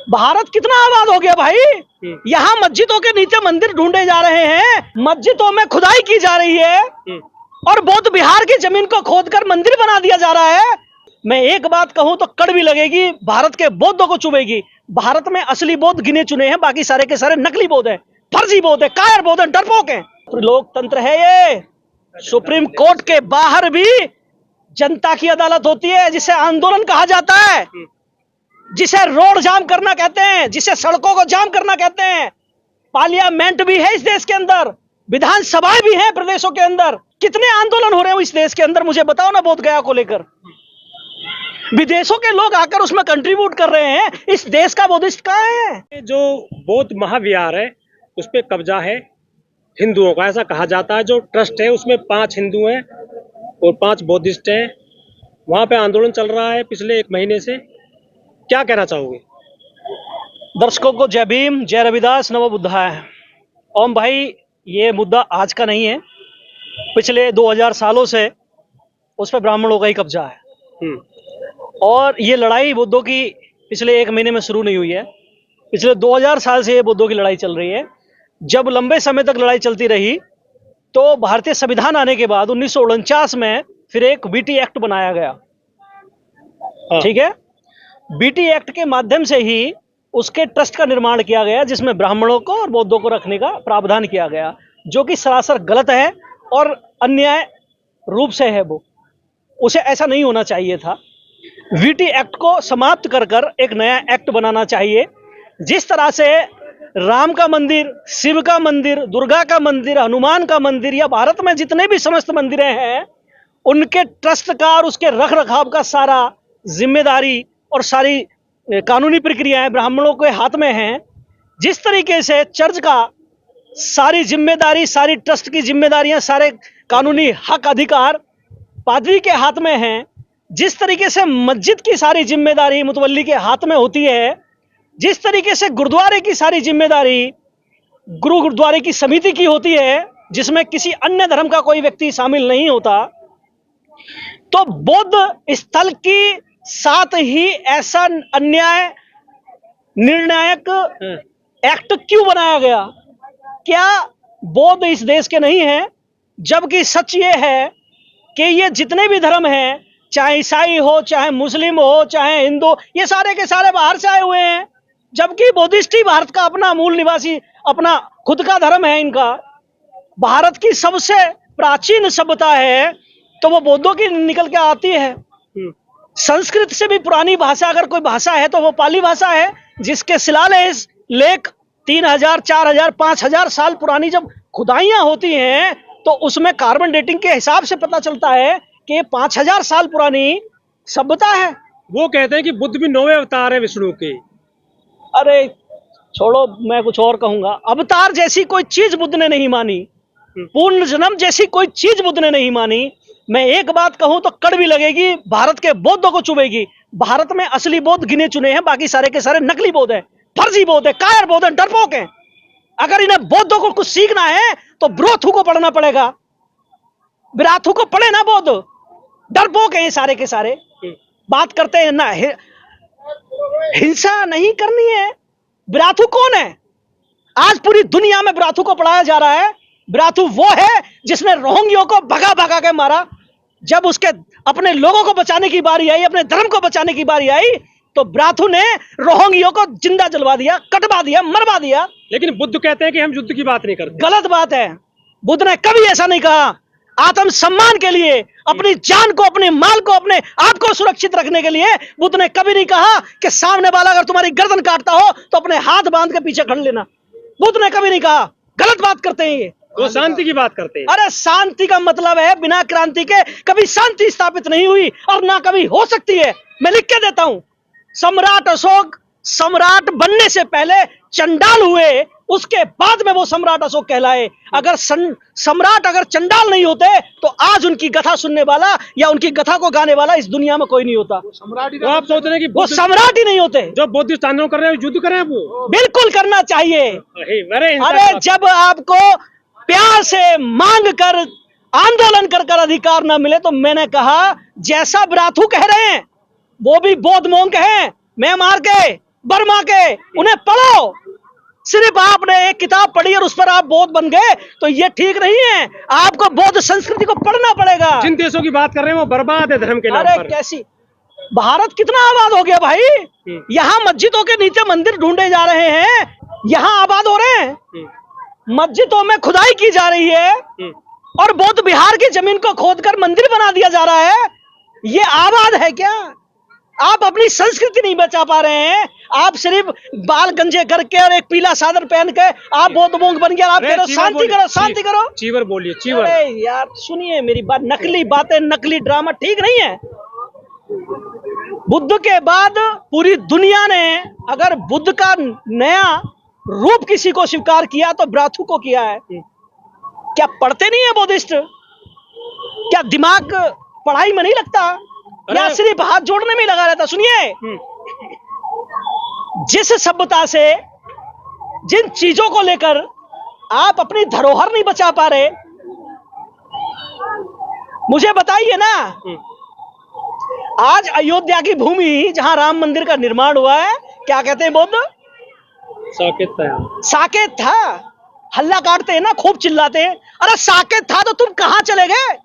भारत कितना आबाद हो गया भाई। यहाँ मस्जिदों के नीचे मंदिर ढूंढे जा रहे हैं, मस्जिदों में खुदाई की जा रही है और बौद्ध विहार की जमीन को खोदकर मंदिर बना दिया जा रहा है। मैं एक बात कहूं तो कड़वी लगेगी, भारत के बौद्धों को चुभेगी। भारत में असली बौद्ध गिने चुने हैं, बाकी सारे के सारे नकली बौद्ध हैं, फर्जी बौद्ध है, कायर बौद्ध है, डरपोक हैं। लोकतंत्र है ये। सुप्रीम कोर्ट के बाहर भी जनता की अदालत होती है, जिसे आंदोलन कहा जाता है, जिसे रोड जाम करना कहते हैं, जिसे सड़कों को जाम करना कहते हैं। पार्लियामेंट भी है इस देश के अंदर, विधानसभाएं भी हैं प्रदेशों के अंदर। कितने आंदोलन हो रहे हैं इस देश के अंदर, मुझे बताओ ना, बोध गया को लेकर। विदेशों के लोग आकर उसमें कंट्रीब्यूट कर रहे हैं। इस देश का बौद्धिस्ट कहाँ है? जो बौद्ध महाविहार है उस पे कब्जा है हिंदुओं का, ऐसा कहा जाता है। जो ट्रस्ट है उसमें 5 हिंदू हैं और 5 बौद्धिस्ट हैं। वहां पे आंदोलन चल रहा है पिछले 1 महीने से। क्या कहना चाहोगे? दर्शकों को जय भीम, जय रविदास, नमो बुद्धाय। ओम भाई, ये मुद्दा आज का नहीं है, पिछले 2000 सालों से उस पर ब्राह्मणों का ही कब्जा है। और ये लड़ाई बुद्धों की पिछले 1 महीने में शुरू नहीं हुई है, पिछले 2000 साल से ये बुद्धों की लड़ाई चल रही है। जब लंबे समय तक लड़ाई चलती रही तो भारतीय संविधान आने के बाद 1949 में फिर एक बीटी एक्ट बनाया गया। ठीक है, बीटी एक्ट के माध्यम से ही उसके ट्रस्ट का निर्माण किया गया, जिसमें ब्राह्मणों को और बौद्धों को रखने का प्रावधान किया गया, जो कि सरासर गलत है और अन्याय रूप से है। वो उसे ऐसा नहीं होना चाहिए था। बीटी एक्ट को समाप्त कर एक नया एक्ट बनाना चाहिए। जिस तरह से राम का मंदिर, शिव का मंदिर, दुर्गा का मंदिर, हनुमान का मंदिर या भारत में जितने भी समस्त मंदिरें हैं, उनके ट्रस्ट का और उसके रख रखाव का सारा जिम्मेदारी और सारी कानूनी प्रक्रियाएं ब्राह्मणों के हाथ में हैं। जिस तरीके से चर्च का सारी जिम्मेदारी, सारी ट्रस्ट की जिम्मेदारियां, सारे कानूनी हक अधिकार पादरी के हाथ में हैं, जिस तरीके से मस्जिद की सारी जिम्मेदारी मुतवल्ली के हाथ में होती है, जिस तरीके से गुरुद्वारे की सारी जिम्मेदारी गुरुद्वारे की समिति की होती है, जिसमें किसी अन्य धर्म का कोई व्यक्ति शामिल नहीं होता, तो बौद्ध स्थल की साथ ही ऐसा अन्याय निर्णायक एक्ट क्यों बनाया गया? क्या बौद्ध इस देश के नहीं हैं? जबकि सच ये है कि ये जितने भी धर्म हैं, चाहे ईसाई हो, चाहे मुस्लिम हो, चाहे हिंदू, ये सारे के सारे बाहर से आए हुए हैं। जबकि बौद्धिस्ट ही भारत का अपना मूल निवासी, अपना खुद का धर्म है इनका। भारत की सबसे प्राचीन सभ्यता है तो वो बौद्धों की निकल के आती है। संस्कृत से भी पुरानी भाषा अगर कोई भाषा है तो वो पाली भाषा है, जिसके शिलालेख लेख 3000, 4000, 5000 साल पुरानी जब खुदाइयां होती हैं तो उसमें कार्बन डेटिंग के हिसाब से पता चलता है कि ये 5000 साल पुरानी सभ्यता है। वो कहते हैं कि बुद्ध भी 9वें अवतार है विष्णु के। अरे छोड़ो, मैं कुछ और कहूंगा। अवतार जैसी कोई चीज बुद्ध ने नहीं मानी, पूर्ण जन्म जैसी कोई चीज बुद्ध ने नहीं मानी। मैं एक बात कहूं तो कड़वी लगेगी, भारत के बौद्धों को चुभेगी। भारत में असली बौद्ध गिने चुने हैं, बाकी सारे के सारे नकली बौद्ध हैं, फर्जी बौद्ध है, कायर बौद्ध है, डरपोक हैं। अगर इन्हें बौद्धों को कुछ सीखना है तो ब्रोथू को पढ़ना पड़ेगा। विराथू को पढ़े ना बौद्ध, डरपोक हैं ये सारे के सारे। बात करते हैं ना, हिंसा नहीं करनी है। विराथू कौन है? आज पूरी दुनिया में विराथू को पढ़ाया जा रहा है। विराथू वो है जिसने रोहिंग्यों को भगा भगा के मारा। जब उसके अपने लोगों को बचाने की बारी आई, अपने धर्म को बचाने की बारी आई, तो विराथू ने रोहिंग्यों को जिंदा जलवा दिया, कटवा दिया, मरवा दिया। लेकिन बुद्ध कहते हैं कि हम युद्ध की बात नहीं करते। गलत बात है। बुद्ध ने कभी ऐसा नहीं कहा। आत्म सम्मान के लिए, अपनी जान को, अपने माल को, अपने आप को सुरक्षित रखने के लिए बुद्ध ने कभी नहीं कहा कि सामने वाला अगर तुम्हारी गर्दन काटता हो तो अपने हाथ बांध के पीछे खड़ लेना। बुद्ध ने कभी नहीं कहा। गलत बात करते हैं ये। वो शांति की बात करते हैं। अरे शांति का मतलब है बिना क्रांति के कभी शांति स्थापित नहीं हुई और ना कभी हो सकती है। मैं लिख के देता हूं, सम्राट अशोक सम्राट बनने से पहले चंडाल हुए, उसके बाद में वो सम्राट अशोक कहलाए। अगर सम्राट अगर चंडाल नहीं होते तो आज उनकी कथा सुनने वाला या उनकी कथा को गाने वाला इस दुनिया में कोई नहीं होता। तो आप सोच रहे हैं कि वो सम्राट ही नहीं होते। जो बौद्धिस्ट आंदोलन कर रहे हैं युद्ध करें? वो बिल्कुल करना चाहिए। अरे जब आपको प्यार से मांग कर आंदोलन कर अधिकार ना मिले तो मैंने कहा जैसा विराथू कह रहे हैं वो भी बौद्ध मोंक हैं, मैं मार के बर्मा के, उन्हें पढ़ो। सिर्फ आपने एक किताब पढ़ी और उस पर आप बौद्ध बन गए तो ये ठीक नहीं है। आपको बौद्ध संस्कृति को पढ़ना पड़ेगा। जिन देशों की बात कर रहे हैं वो बर्बाद है धर्म के नाम अरे पर। कैसी, भारत कितना आबाद हो गया भाई। यहाँ मस्जिदों के नीचे मंदिर ढूंढे जा रहे हैं, यहाँ आबाद हो रहे हैं। मस्जिदों में खुदाई की जा रही है और बौद्ध विहार की जमीन को खोदकर मंदिर बना दिया जा रहा है। ये आबाद है क्या? आप अपनी संस्कृति नहीं बचा पा रहे हैं। आप सिर्फ बाल गंजे करके और एक पीला सादर पहन के आप बौद्ध मोंग बन गया। आप कह रहे हो शांति करो, शांति करो। चीवर बोलिए, चीवर। अरे यार सुनिए मेरी बात, नकली बातें, नकली ड्रामा ठीक नहीं है। बुद्ध के बाद पूरी दुनिया ने अगर बुद्ध का नया रूप किसी को स्वीकार किया तो ब्राथु को किया है। क्या पढ़ते नहीं है बुद्धिस्ट? क्या दिमाग पढ़ाई में नहीं लगता या सिर्फ हाथ जोड़ने में ही लगा रहता? सुनिए, जिस सभ्यता से, जिन चीजों को लेकर आप अपनी धरोहर नहीं बचा पा रहे, मुझे बताइए ना। आज अयोध्या की भूमि जहां राम मंदिर का निर्माण हुआ है, क्या कहते हैं बुद्ध? साकेत था। साकेत था। हल्ला काटते हैं ना, खूब चिल्लाते हैं। अरे साकेत था तो तुम कहां चले गए?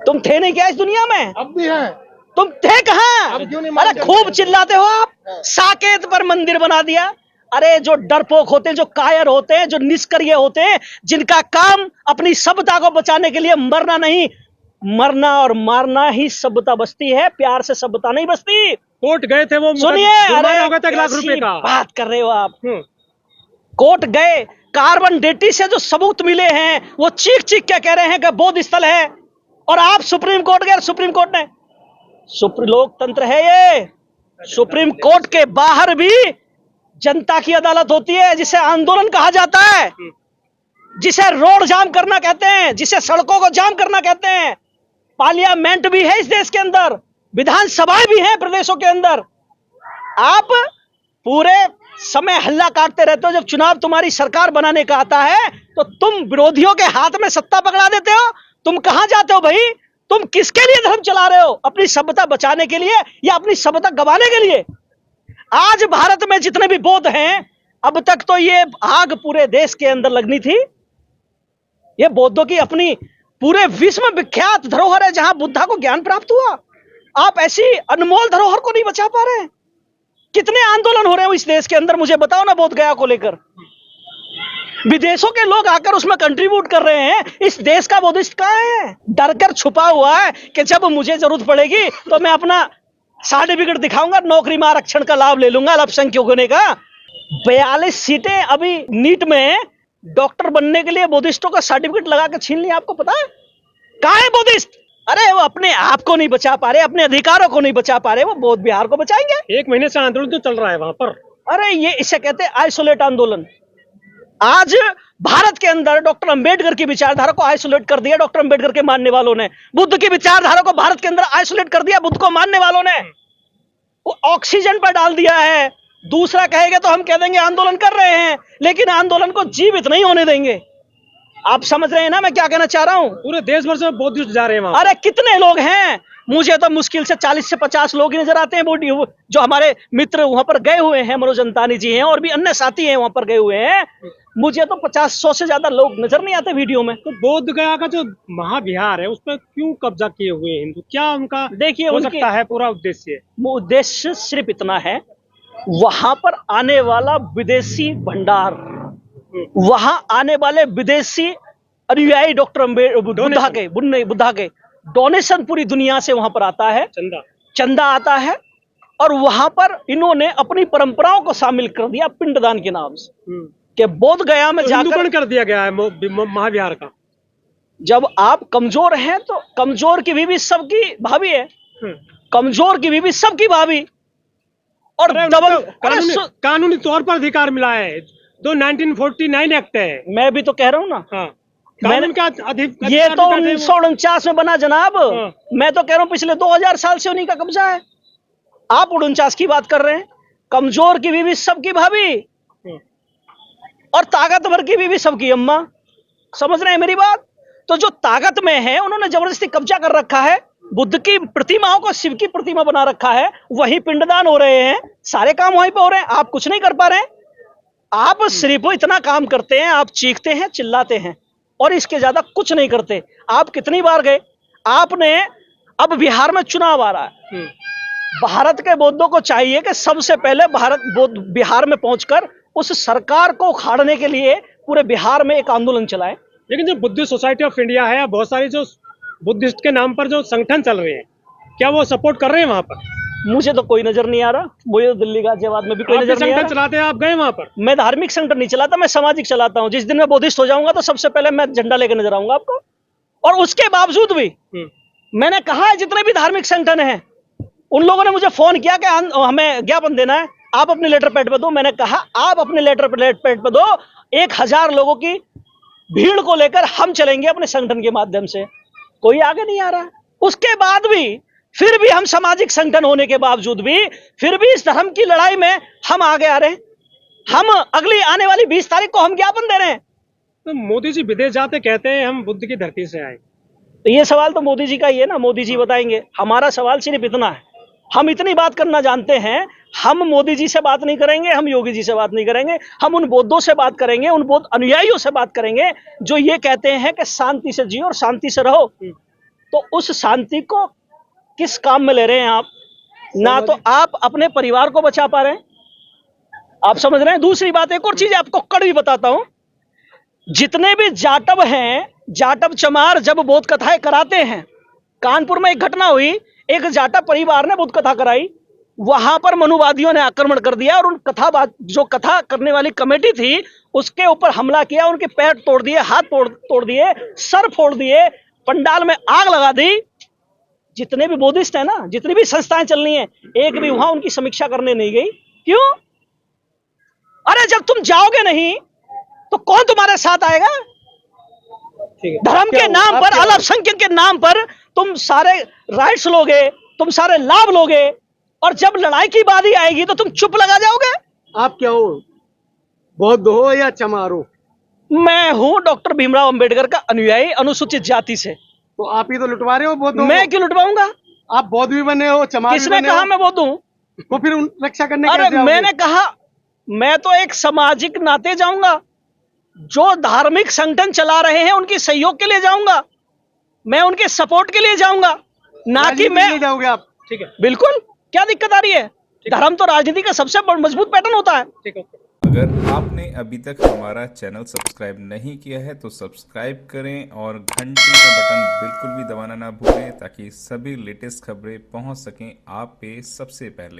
तुम थे नहीं क्या इस दुनिया में? अब भी है। तुम थे कहां? अरे खूब चिल्लाते हो आप, साकेत पर मंदिर बना दिया। अरे जो डरपोक होते हैं, जो कायर होते हैं, जो निष्क्रिय होते हैं, जिनका काम अपनी सभ्यता को बचाने के लिए मरना नहीं, मरना और मारना ही सभ्यता बचती है, प्यार से सभ्यता नहीं बचती। कोर्ट गए थे वो, सुनिए, अरे हो गया था 1 लाख रुपए का। बात कर रहे हो आप। कोर्ट गए, कार्बन डेटिंग से जो सबूत मिले हैं वो चीख चीख के कह रहे हैं कि बौद्ध स्थल है, और आप सुप्रीम कोर्ट गए। सुप्रीम कोर्ट ने, लोकतंत्र है ये, सुप्रीम कोर्ट के बाहर भी जनता की अदालत होती है, जिसे आंदोलन कहा जाता है, जिसे रोड जाम करना कहते हैं, जिसे सड़कों को जाम करना कहते हैं। पार्लियामेंट भी है इस देश के अंदर, विधानसभाएं भी हैं प्रदेशों के अंदर। आप पूरे समय हल्ला काटते रहते हो, जब चुनाव तुम्हारी सरकार बनाने का आता है तो तुम विरोधियों के हाथ में सत्ता पकड़ा देते हो। तुम कहां जाते हो भाई? तुम किसके लिए धर्म चला रहे हो? अपनी सभ्यता बचाने के लिए या अपनी सभ्यता गंवाने के लिए? आज भारत में जितने भी बौद्ध हैं, अब तक तो ये आग पूरे देश के अंदर लगनी थी। ये बौद्धों की अपनी पूरे विश्व में विख्यात धरोहर है, जहां बुद्धा को ज्ञान प्राप्त हुआ। आप ऐसी अनमोल धरोहर को नहीं बचा पा रहे हैं। कितने आंदोलन हो रहे हैं इस देश के अंदर, मुझे बताओ ना, बोध गया को लेकर। विदेशों के लोग आकर उसमें कंट्रीब्यूट कर रहे हैं। इस देश का बुद्धिस्ट कहां है? डरकर छुपा हुआ है कि जब मुझे जरूरत पड़ेगी तो मैं अपना सर्टिफिकेट दिखाऊंगा, नौकरी में आरक्षण का लाभ ले लूंगा अल्पसंख्यक होने का। 42 सीटें अभी नीट में डॉक्टर बनने के लिए बुद्धिस्टों का सर्टिफिकेट लगा के छीन लिया। आपको पता है कहां है बुद्धिस्ट? अरे वो अपने आप को नहीं बचा पा रहे, अपने अधिकारों को नहीं बचा पा रहे, वो बौद्ध विहार को बचाएंगे। 1 महीने से आंदोलन तो चल रहा है वहां पर। अरे ये इसे कहते हैं आइसोलेट आंदोलन। आज भारत के अंदर डॉक्टर अंबेडकर की विचारधारा को आइसोलेट कर दिया डॉक्टर अंबेडकर के मानने वालों ने। बुद्ध की विचारधारा को भारत के अंदर आइसोलेट कर दिया बुद्ध को मानने वालों ने। वो ऑक्सीजन पर डाल दिया है। दूसरा कहेगा तो हम कह देंगे आंदोलन कर रहे हैं, लेकिन आंदोलन को जीवित नहीं होने देंगे। आप समझ रहे हैं ना मैं क्या कहना चाह रहा हूं? पूरे देश भर से बौद्धिस्ट जा रहे हैं वहां। अरे कितने लोग हैं? मुझे तो मुश्किल से 40 से 50 लोग ही नजर आते हैं। वो जो हमारे मित्र वहां पर गए हुए हैं, मनोज अंतानी जी हैं और भी अन्य साथी हैं वहां पर गए हुए हैं। मुझे तो 50-100 से ज्यादा लोग नजर नहीं आते वीडियो में। तो बोध गया का जो महाविहार है उस पर क्यों कब्जा किए हुए हैं हिंदू? क्या उनका देखिए हो उनकी सकता है पूरा उद्देश्य? वो उद्देश्य सिर्फ इतना है, वहां पर आने वाला विदेशी भंडार, वहां आने वाले विदेशी अनुयायी डॉक्टर बुद्धा के डोनेशन पूरी दुनिया से वहां पर आता है, चंदा आता है। और वहां पर इन्होंने अपनी परंपराओं को शामिल कर दिया पिंडदान के नाम से, कि बोध गया में जाकर कर दिया गया है महाविहार का। जब आप कमजोर हैं तो कमजोर की बीवी सबकी भाभी है, कमजोर की बीवी सबकी भाभी। और डबल कानूनी तौर पर अधिकार मिला है, जो 1949 एक्ट है। मैं भी तो कह रहा हूँ ना। हाँ। कानून का ये तो 1949 में बना जनाब। हाँ। मैं तो कह रहा हूँ पिछले 2000 साल से उन्हीं का कब्जा है। आप 49 की बात कर रहे हैं। कमजोर की बीवी सबकी भाभी और ताकतवर की बीवी सबकी अम्मा। समझ रहे हैं मेरी बात? तो जो ताकत में है उन्होंने जबरदस्ती कब्जा कर रखा है। बुद्ध की प्रतिमाओं को शिव की प्रतिमा बना रखा है, वही पिंडदान हो रहे हैं, सारे काम वहीं पे हो रहे हैं, आप कुछ नहीं कर पा रहे हैं। आप सिर्फ इतना काम करते हैं, आप चीखते हैं, चिल्लाते हैं और इसके ज्यादा कुछ नहीं करते। आप कितनी बार गए? आपने, अब बिहार में चुनाव आ रहा है, भारत के बौद्धों को चाहिए कि सबसे पहले बिहार में पहुंचकर उस सरकार को उखाड़ने के लिए पूरे बिहार में एक आंदोलन चलाएं। लेकिन जो बुद्धिस्ट सोसाइटी ऑफ इंडिया है, बहुत सारी जो बुद्धिस्ट के नाम पर जो संगठन चल रहे हैं, क्या वो सपोर्ट कर रहे हैं वहां पर? मुझे तो कोई नजर नहीं आ रहा। मुझे तो दिल्ली गाजियाबाद में भी कोई नजर नहीं आ संगठन रहा। चलाते हैं, आप गए वहां पर? मैं धार्मिक संगठन नहीं चलाता, मैं सामाजिक चलाता हूं। जिस दिन मैं बुद्धिस्ट हो जाऊंगा तो सबसे पहले मैं झंडा लेकर नजर आऊंगा आपको। और उसके बावजूद भी मैंने कहा है, जितने भी धार्मिक संगठन हैं, उन लोगों ने मुझे फोन किया कि हमें ज्ञापन देना है, आप अपने लेटर पैड पे दो। मैंने कहा आप अपने लेटर पैड पे दो, 1000 लोगों की भीड़ को लेकर हम चलेंगे अपने संगठन के माध्यम से। कोई आगे नहीं आ रहा। उसके बाद भी फिर भी हम सामाजिक संगठन होने के बावजूद भी फिर भी इस धर्म की लड़ाई में हम आगे आ रहे हैं। हम अगली आने वाली 20 तारीख को हम ज्ञापन दे रहे हैं। तो मोदी जी विदेश जाते कहते हैं हम बुद्ध की धरती से आए। तो ये सवाल तो मोदी जी का ही है ना, मोदी जी बताएंगे। हमारा सवाल सिर्फ इतना है, हम इतनी बात करना जानते हैं, हम मोदी जी से बात नहीं करेंगे, हम योगी जी से बात नहीं करेंगे, हम उन बौद्धों से बात करेंगे, उन बौद्ध अनुयायियों से बात करेंगे जो ये कहते हैं कि शांति से जियो और शांति से रहो। तो उस शांति को किस काम में ले रहे हैं आप? ना तो आप अपने परिवार को बचा पा रहे हैं, आप समझ रहे हैं। दूसरी बात, एक और चीज आपको कड़वी बताता हूं, जितने भी जाटव हैं, जाटव चमार जब बोध कथाएं कराते हैं, कानपुर में एक घटना हुई, एक जाटव परिवार ने बोध कथा कराई, वहां पर मनुवादियों ने आक्रमण कर दिया और उन जो कथा करने वाली कमेटी थी उसके ऊपर हमला किया, उनके पैर तोड़ दिए, हाथ तोड़ दिए, सर फोड़ दिए, पंडाल में आग लगा दी। जितने भी बुद्धिस्ट है ना, जितनी भी संस्थाएं चल रही हैं, एक भी वहां उनकी समीक्षा करने नहीं गई। क्यों? अरे जब तुम जाओगे नहीं तो कौन तुम्हारे साथ आएगा? धर्म के नाम पर, अल्पसंख्यक के नाम पर तुम सारे राइट्स लोगे, तुम सारे लाभ लोगे, और जब लड़ाई की बारी आएगी तो तुम चुप लगा जाओगे। आप क्या हो, बौद्ध हो या चमार हो? मैं हूं डॉक्टर भीमराव अंबेडकर का अनुयायी, अनुसूचित जाति से। तो आप ही तो लुटवा रहे हो बौद्ध। मैं क्यों लुटवाऊंगा? आप बौद्ध भी बने हो, चमार भी किसने बने कहा हो? मैं बौद्ध हूं? तो फिर रक्षा करने अरे कैसे आओगे? मैंने कहा मैं तो एक सामाजिक नाते जाऊंगा, जो धार्मिक संगठन चला रहे हैं उनकी सहयोग के लिए जाऊंगा, मैं उनके सपोर्ट के लिए जाऊंगा, ना कि मैं। नहीं जाओगे आप? ठीक है, बिल्कुल, क्या दिक्कत आ रही है? धर्म तो राजनीति का सबसे मजबूत पैटर्न होता है। ठीक है। अगर आपने अभी तक हमारा चैनल सब्सक्राइब नहीं किया है तो सब्सक्राइब करें और घंटी का बटन बिल्कुल भी दबाना ना भूलें, ताकि सभी लेटेस्ट खबरें पहुंच सकें आप पे सबसे पहले।